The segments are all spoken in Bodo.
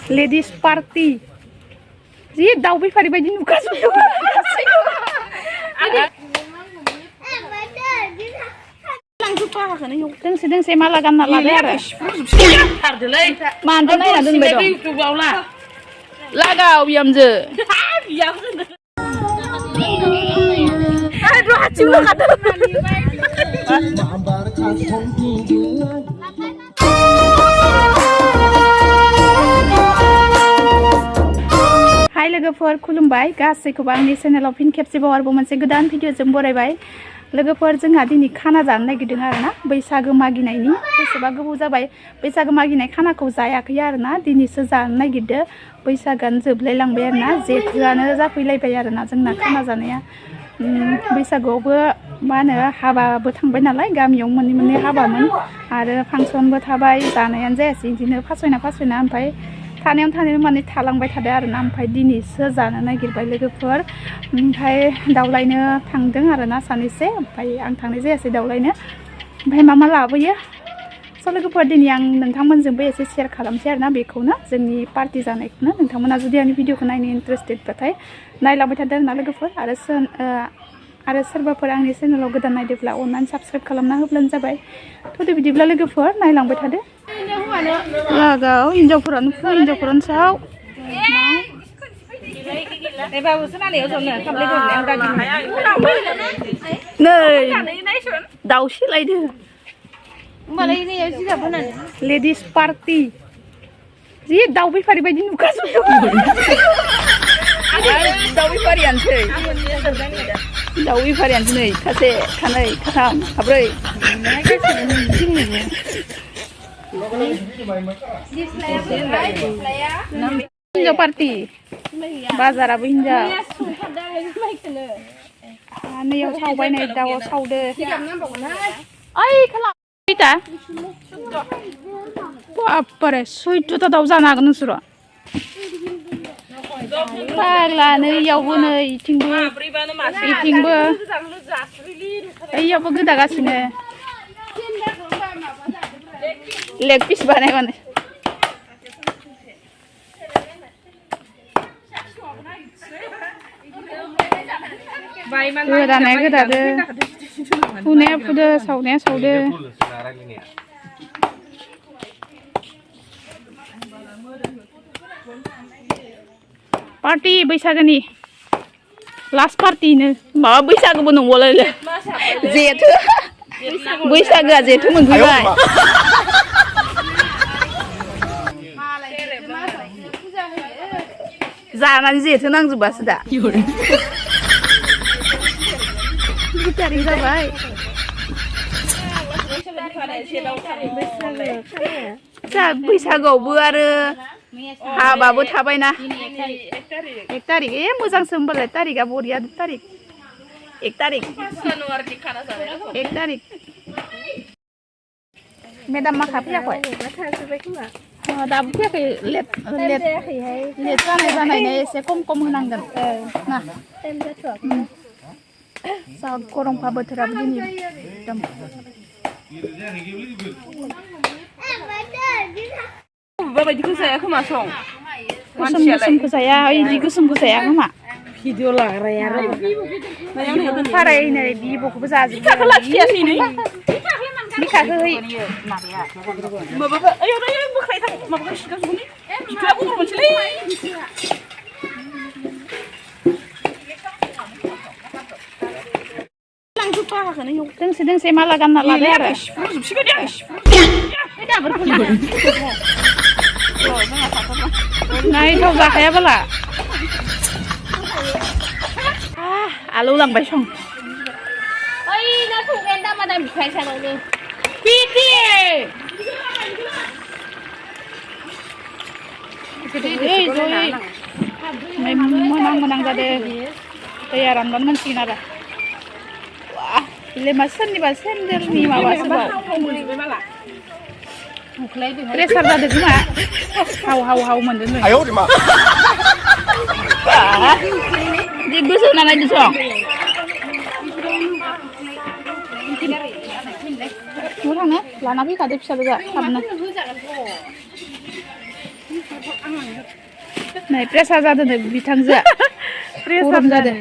Ladies party. Ji daw befari bayi nugasu. Sedang saya malah kan nak ladar. Mantu naik ada dong. Lagau biam je. Aduh hancur kata. Hai लोगोफोर खुलुमबाय गासैखौबो आंनि चेनेलाव फिन खेबसेबाव आरोबाव मोनसे गोदान भिडिअजों बरायबाय लोगोफोर जोंहा दिनै खाना जानो नागिरदों आरोना बैसागो मागिनायनि बेसेबा गोबाव जाबाय बैसागो मागिनाय खानाखौ जायाखै आरोना दिनैसो जानो नागिरदों बैसागोआनो जोबलाय लांबाय आरोना जेथोआनो जाफैलायबाय आरोना जोंना खाना जानाया बैसागोआवबो मा होनो हाबाबो थांबाय नालाय गामियाव मोननै हाबामोन आरो फांसनबो थाबाय जानायानो जायासै बिदिनो फासयना ओमफ्राय थानायावनो माने थालांबाय थादों आरोना ओमफ्राय दिनैसो जानो नागिरबाय लोगोफोर ओमफ्राय दावलायनो थांदों आरोना सानैसे ओमफ्राय आं थांनाय जायासै दावलायनो ओमफ्राय मा लाबोयो स' लोगोफोर दिनै आं नोंथांमोनजोंबो एसे शेयार खालामसै आरोना बेखौनो जोंनि पार्टि जानायखौनो नोंथांमोना जुदि आंनि भिडिअखौ नायनो इन्टारेस्टेडबाथाय नायलांबाय थादों आरोना लोगोफोर आरो सोरबाफोर आंनि चेनेलाव गोदान नायदोंब्ला अननानै साबस्क्राइब खालामना होब्लानो जाबाय थ'दे बिदिब्ला लोगोफोर नायलांबाय थादो लागाव हिनजावफोरानो साव नै दाउसे लायदो लेडिस पार्टी जि दाउ बेफारि बायदि नुगासिनो दाउ बेफारियानोसै नै खासे खानै खाथाम खाब्रै हिन्जाव पार्टी बाजाराबो हिन्जाव नैयाव सावबाय नै दाउआव सावदो ओइ खालाम फैता बापरे 14ता दाउ जानो हागोन नोंसोर फाग्ला नैयावबो नै इथिंबो ओइयावबो गोदागासिनो लेग पिस बानाय गोदानाया गोदादो फुनाया फुदो सावनाया सावदो पार्टी बैसागोनि लास्ट पार्टीनो माबा बैसागोबो नंबावलाय जेथो बैसागोआ जेथो मोनफैबाय जानानै जेथो नांजोबासो दा गिटारिं जाबाय बैसागोआवबो आरो हाबाबो थाबायना 1 तारिख मोजांसो होमबालाय तारिखआ बरिया 1 तारिख मेदाम माखा फैयाखै दाबो फैयाखै लेट जानायनो एसे खम होनांगोन ना जा गरमखा बोथोराबो दिनै एकदम बाबायदिखौ जाया खोमा सं गोसोमखौ जाया इदि गोसोमखौ जाया खोमा भिडिअ लाग्राया फारायनो बिब'खौबो जाजोबो बिखाखौ लाखियासै नै बिखाखौ होय माबा ओइ बोखाय थां माबाखौ सिखाजोबोलै बिखाया गबर मोनसेलै दोंसे माला गानना लादो आरो नायथाव जाखाया बाला आलौ लांबाय सं ओइ ना थौगेन दा मादा बिखाय सानावनो पिटि ओइ जय मोनां जादों दैया रानबानो मोनसिगोन आरो लेमा सोरनिबा सेन्देलनि माबासो बाव प्रेसार जादों खोमा हाव मोनदों जेबो सोना नायदो सं थाङो लाना फैखादो फिसाजोआ थाबनो Này presa ra được bitangjua. Presa ra được.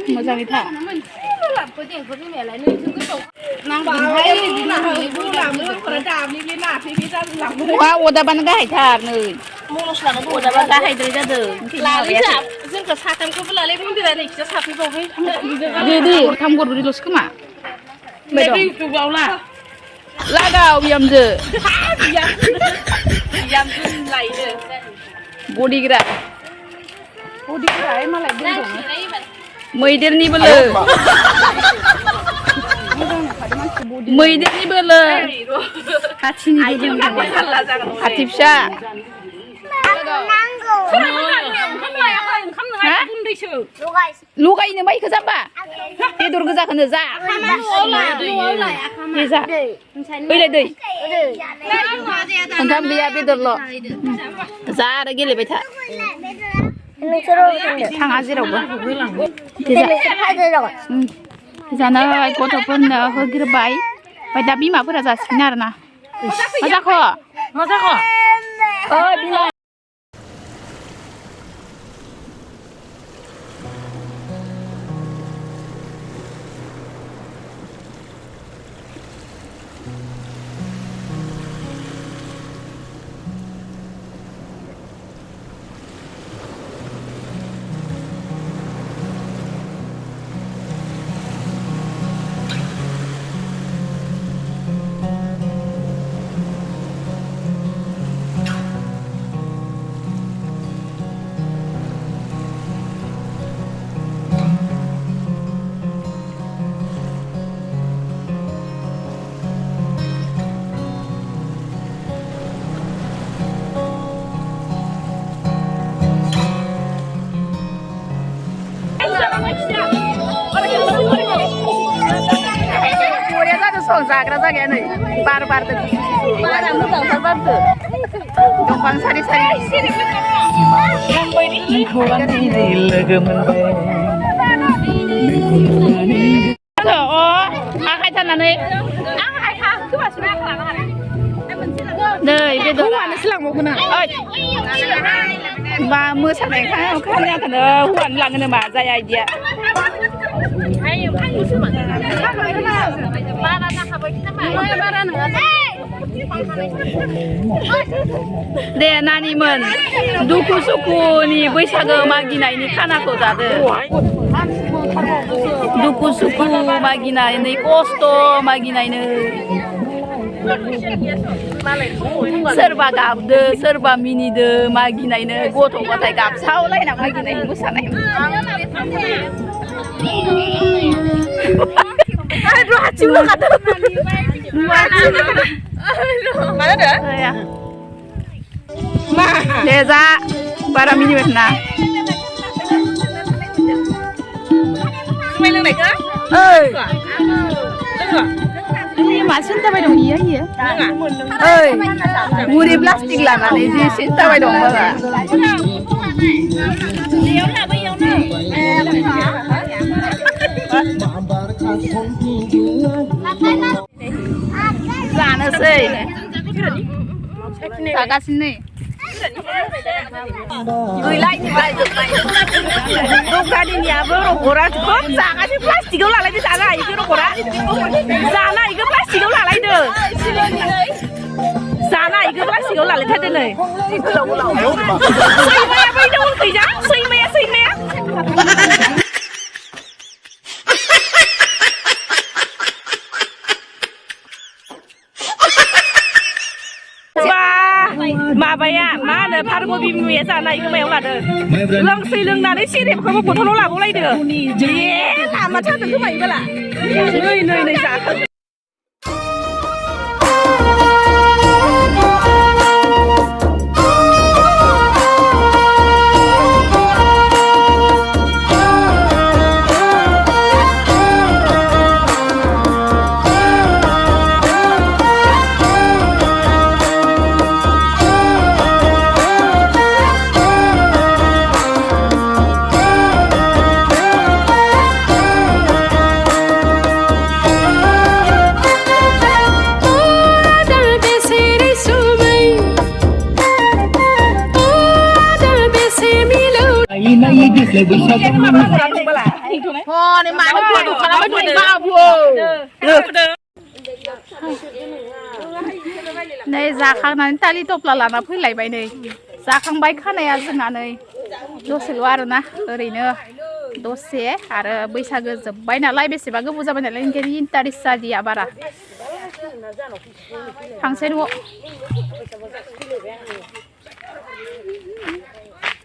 Mojangai था. Wah, udah ban gahay thar नै. Udah ban gahay dari जादों. जोंखौ साथामखौबो लालाय बुंदों नैखिजा साफैबावबाय Dede, थाम गरब्रैल'सो खोमा. Baby गोबावला Lagaw biamजो. बियामजों लायनो Bodigra. बडिफोरा मालाय दङ मैदेरनि बोलो. मैदेरनि बोलो. हाथिनि बोलो. हाथि फिसा. लगायनो माइखौ जाबा बेदर गोजाखौनो जा जा ओइलाय दै ओंखाम गैया बेदरल' जा आरो गेलेबाय था थाङा जेरावबो जानो गथ'फोरनो होग्रोबाय ओमफ्राय दा बिमाफोरा जासिगोन आरोना मा जाखो बिमा जाग्रा जागाया नै बार बारदो दंफां सारि सारि आखाय थानानै नै बेदर हौवानोसो लांबावगोन आं मा मोसानायखाय खानायाखौनो हौवानो लाङो नामा जाया इदिया दे नानिमोन दुखु सुखुनि बैसागो मागिनायनि खानाखौ जादो दुखु सुखु मागिनायनि खस्थ' मागिनायनो सोरबा गाबदो सोरबा मिनिदो मागिनायनो गथ' गथाय गाबसावलायना मागिनाय मोसानाय दे जा बारा मिनिबाय ना जुमाय लोंनायखौ मा सिन्था बाय दं इयो ओइ मुरि प्लास्टिक लानानै जि सिन्था बाय दं बाबा जानोसै जागासिनो दखानिनियाबो रखरा खोब जागासिनो प्लास्टिकआव लालायदो जानो हायिखौ रखरा जानो हायिखौ प्लास्टिकआव लालायदो जानो हायिखौ प्लास्टिकआव लालायथारदो नै सैमाया बै दं उनखैजा सैमाया माबाया मा होनो फारगौ बिमुया जानाय गोमायाव लादो लोंसै लोंनानै सेरेबखौबो बथलाव लाबावलायदो लामा थादो गोमायोबोला नै जाखो hò này mà nó buồn nó mới đuổi vào buồn नै जाखांनानै थालि थफ्ला लाना फैलायबाय नै जाखांबाय खानाया जोंहा नै दसेल' आरोना ओरैनो दसे आरो बैसागो जोब्बाय नालाय बेसेबा गोबाव जाबाय नालाय ओंखायनो इन्टारेस्ट जादिया बारा थांसै न'आव